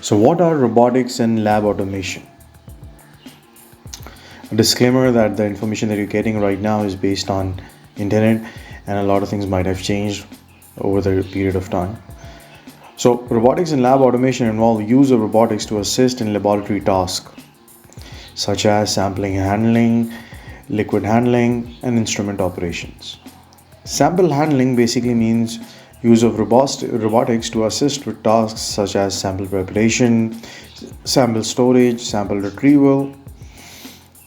So what are robotics and lab automation? A disclaimer that the information that you're getting right now is based on internet, and a lot of things might have changed over the period of time. So robotics and lab automation involve use of robotics to assist in laboratory tasks such as sampling handling, liquid handling, and instrument operations. Sample handling basically means use of robotics to assist with tasks such as sample preparation, sample storage, sample retrieval.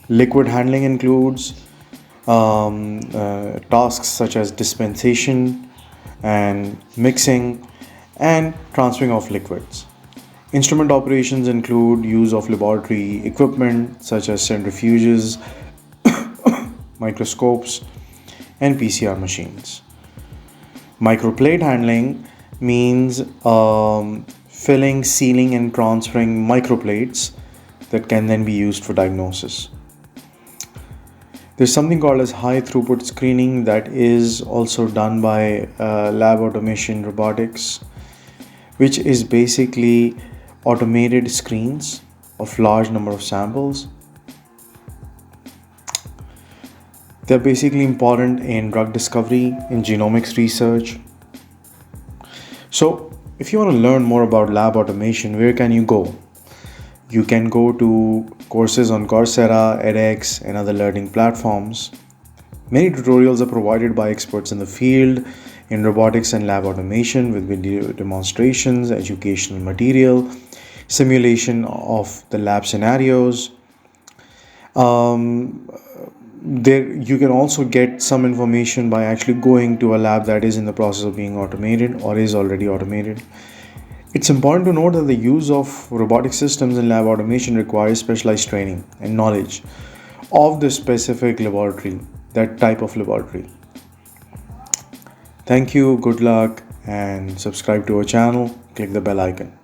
Liquid handling includes tasks such as dispensation and mixing and transferring of liquids. Instrument operations include use of laboratory equipment such as centrifuges, microscopes, and PCR machines. Microplate handling means filling, sealing, and transferring microplates that can then be used for diagnosis. There's something called as high-throughput screening that is also done by lab automation robotics, which is basically automated screens of large number of samples. They're basically important in drug discovery, in genomics research. So if you want to learn more about lab automation, where can you go? You can go to courses on Coursera, edX, and other learning platforms. Many tutorials are provided by experts in the field in robotics and lab automation with video demonstrations, educational material, simulation of the lab scenarios. There you can also get some information by actually going to a lab that is in the process of being automated or is already automated. It's important to note that the use of robotic systems in lab automation requires specialized training and knowledge of the specific laboratory, that type of laboratory. Thank you, good luck, and subscribe to our channel. Click the bell icon.